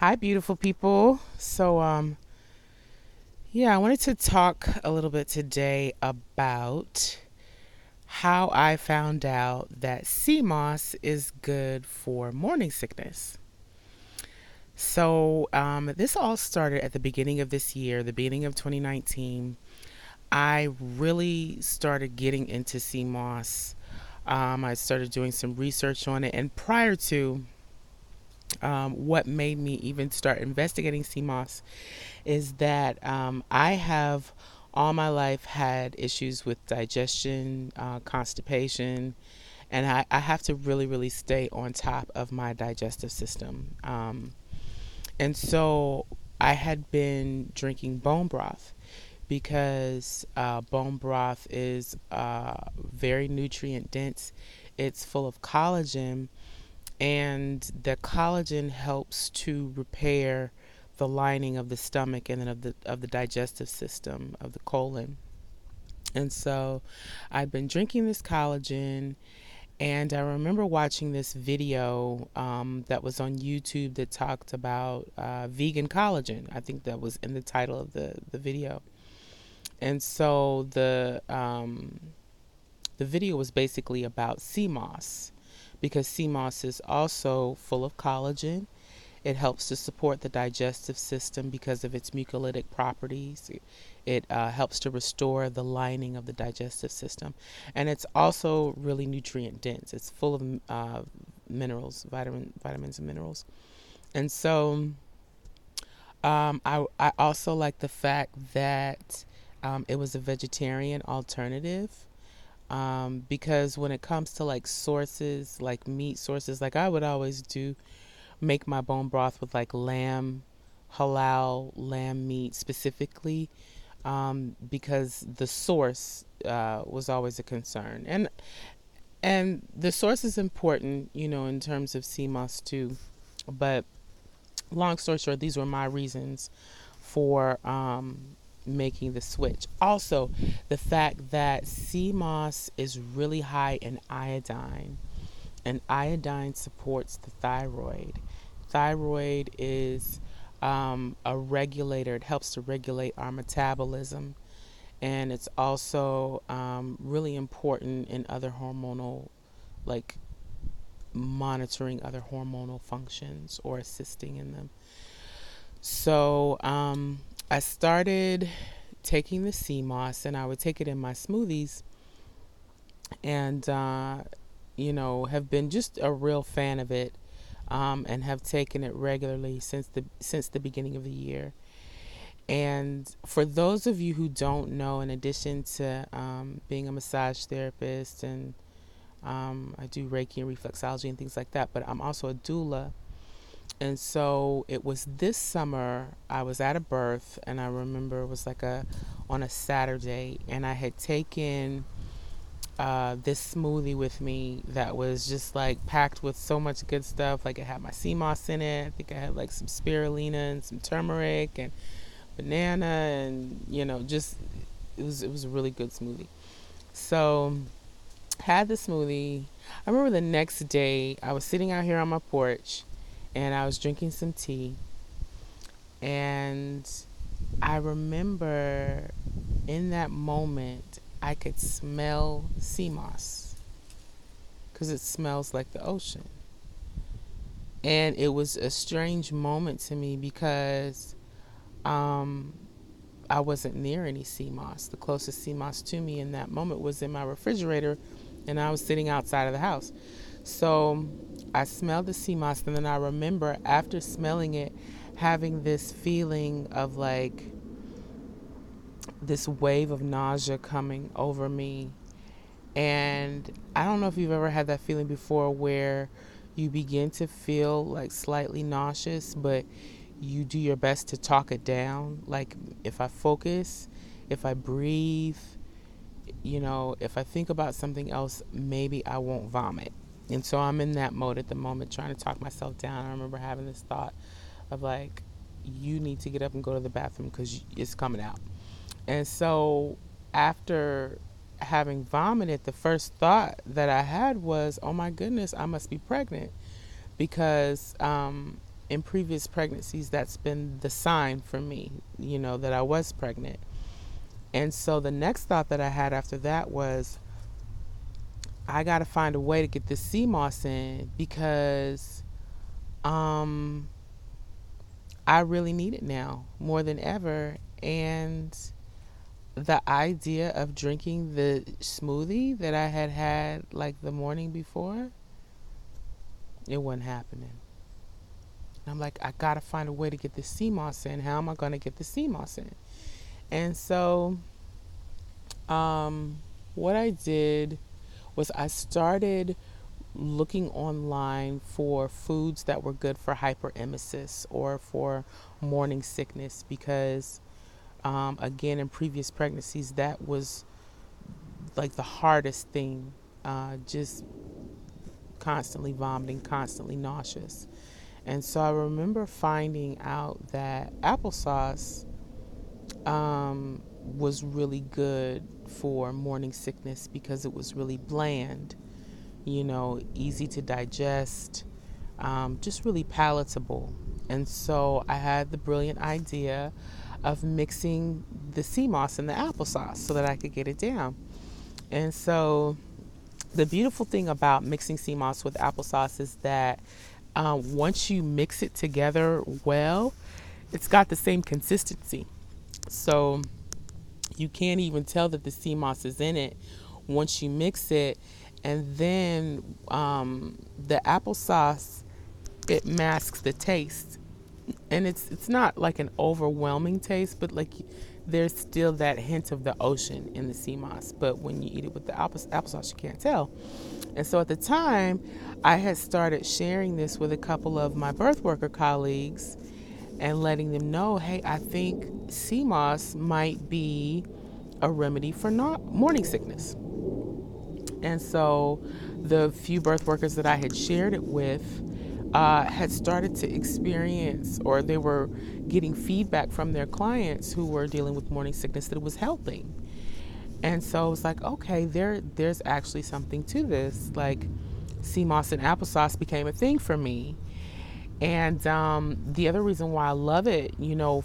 Hi, beautiful people. I wanted to talk a little bit today about how I found out that sea moss is good for morning sickness. This all started at the beginning of this year, the beginning of 2019. I really started getting into sea moss. I started doing some research on it, and prior to what made me even start investigating sea moss is that I have all my life had issues with digestion, constipation, and I have to really, really stay on top of my digestive system. And so I had been drinking bone broth because bone broth is very nutrient dense. It's full of collagen, and the collagen helps to repair the lining of the stomach and then of the digestive system of the colon. And so I've been drinking this collagen, and I remember watching this video that was on YouTube that talked about vegan collagen. I think that was in the title of the video. And so the video was basically about sea moss, because sea moss is also full of collagen. It helps to support the digestive system because of its mucolytic properties. It helps to restore the lining of the digestive system. And it's also really nutrient dense. It's full of minerals, vitamins and minerals. And so I also like the fact that it was a vegetarian alternative, because when it comes to like sources, like meat sources, like I would always do make my bone broth with like halal lamb meat specifically, because the source was always a concern, and the source is important, in terms of sea moss too. But long story short, these were my reasons for making the switch. Also, the fact that sea moss is really high in iodine, and iodine supports the thyroid. Thyroid is a regulator. It helps to regulate our metabolism, and it's also really important in other hormonal, like monitoring other hormonal functions or assisting in them. So I started taking the sea moss, and I would take it in my smoothies, and have been just a real fan of it, and have taken it regularly since the beginning of the year. And for those of you who don't know, in addition to being a massage therapist, and I do Reiki and reflexology and things like that, but I'm also a doula. And so it was this summer, I was at a birth, and I remember it was like on a Saturday, and I had taken this smoothie with me that was just like packed with so much good stuff. Like it had my sea moss in it. I think I had like some spirulina and some turmeric and banana, and just it was a really good smoothie. So had the smoothie. I remember the next day I was sitting out here on my porch, and I was drinking some tea, and I remember in that moment I could smell sea moss because it smells like the ocean. And it was a strange moment to me because um, I wasn't near any sea moss. The closest sea moss to me in that moment was in my refrigerator, and I was sitting outside of the house. So I smelled the sea moss, and then I remember after smelling it having this feeling of like this wave of nausea coming over me. And I don't know if you've ever had that feeling before, where you begin to feel like slightly nauseous, but you do your best to talk it down. Like if I focus, if I breathe, if I think about something else, maybe I won't vomit. And so I'm in that mode at the moment, trying to talk myself down. I remember having this thought of like, you need to get up and go to the bathroom because it's coming out. And so after having vomited, the first thought that I had was, oh my goodness, I must be pregnant, because in previous pregnancies, that's been the sign for me, that I was pregnant. And so the next thought that I had after that was, I got to find a way to get this sea moss in, because um, I really need it now more than ever. And the idea of drinking the smoothie that I had had like the morning before, it wasn't happening. And I'm like, I got to find a way to get the sea moss in. How am I going to get the sea moss in? And so what I did was I started looking online for foods that were good for hyperemesis or for morning sickness, because again, in previous pregnancies, that was like the hardest thing, just constantly vomiting, constantly nauseous. And so I remember finding out that applesauce was really good for morning sickness, because it was really bland, easy to digest, just really palatable. And so I had the brilliant idea of mixing the sea moss and the applesauce so that I could get it down. And so the beautiful thing about mixing sea moss with applesauce is that once you mix it together well, it's got the same consistency. So you can't even tell that the sea moss is in it once you mix it. And then the applesauce, it masks the taste, and it's not like an overwhelming taste, but like there's still that hint of the ocean in the sea moss. But when you eat it with the applesauce, you can't tell. And so at the time, I had started sharing this with a couple of my birth worker colleagues and letting them know, hey, I think sea moss might be a remedy for morning sickness. And so the few birth workers that I had shared it with had started to experience, or they were getting feedback from their clients who were dealing with morning sickness, that it was helping. And so I was like, okay, there's actually something to this. Like, sea moss and applesauce became a thing for me. And the other reason why I love it,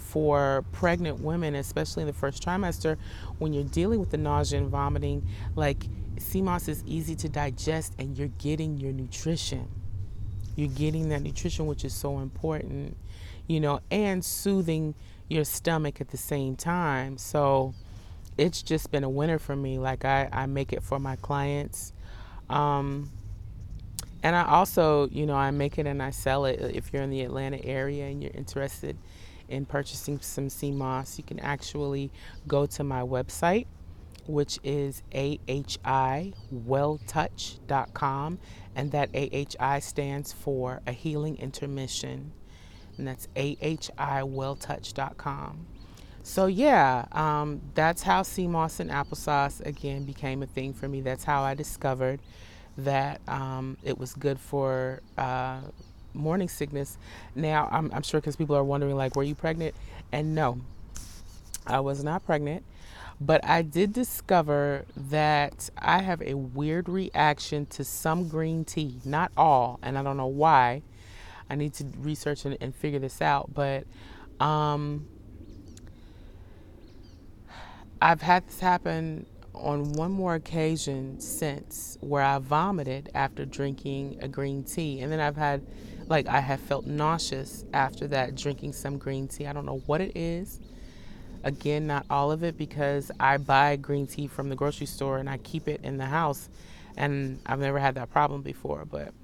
for pregnant women, especially in the first trimester, when you're dealing with the nausea and vomiting, like, sea moss is easy to digest, and you're getting your nutrition. You're getting that nutrition, which is so important, and soothing your stomach at the same time. So it's just been a winner for me. Like, I make it for my clients. And I also, I make it and I sell it. If you're in the Atlanta area and you're interested in purchasing some sea moss, you can actually go to my website, which is ahimwelltouch.com. And that AHI stands for A Healing Intermission. And that's ahimwelltouch.com. So yeah, that's how sea moss and applesauce again became a thing for me. That's how I discovered that it was good for morning sickness. Now I'm sure, because people are wondering, like, were you pregnant? And no, I was not pregnant. But I did discover that I have a weird reaction to some green tea, not all, and I don't know why. I need to research and figure this out. But I've had this happen on one more occasion since, where I vomited after drinking a green tea. And then I have felt nauseous after that, drinking some green tea. I don't know what it is. Again, not all of it, because I buy green tea from the grocery store and I keep it in the house. And I've never had that problem before. But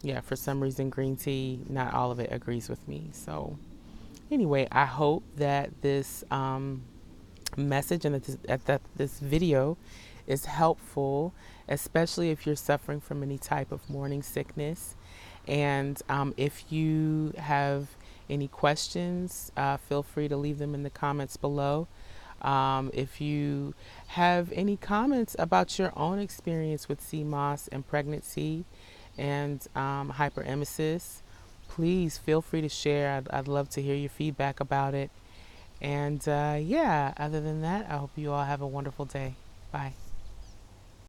yeah, for some reason, green tea, not all of it agrees with me. So anyway, I hope that this message and that this video is helpful, especially if you're suffering from any type of morning sickness. And if you have any questions, feel free to leave them in the comments below. If you have any comments about your own experience with sea moss and pregnancy and hyperemesis, please feel free to share. I'd love to hear your feedback about it. And yeah, other than that, I hope you all have a wonderful day. Bye.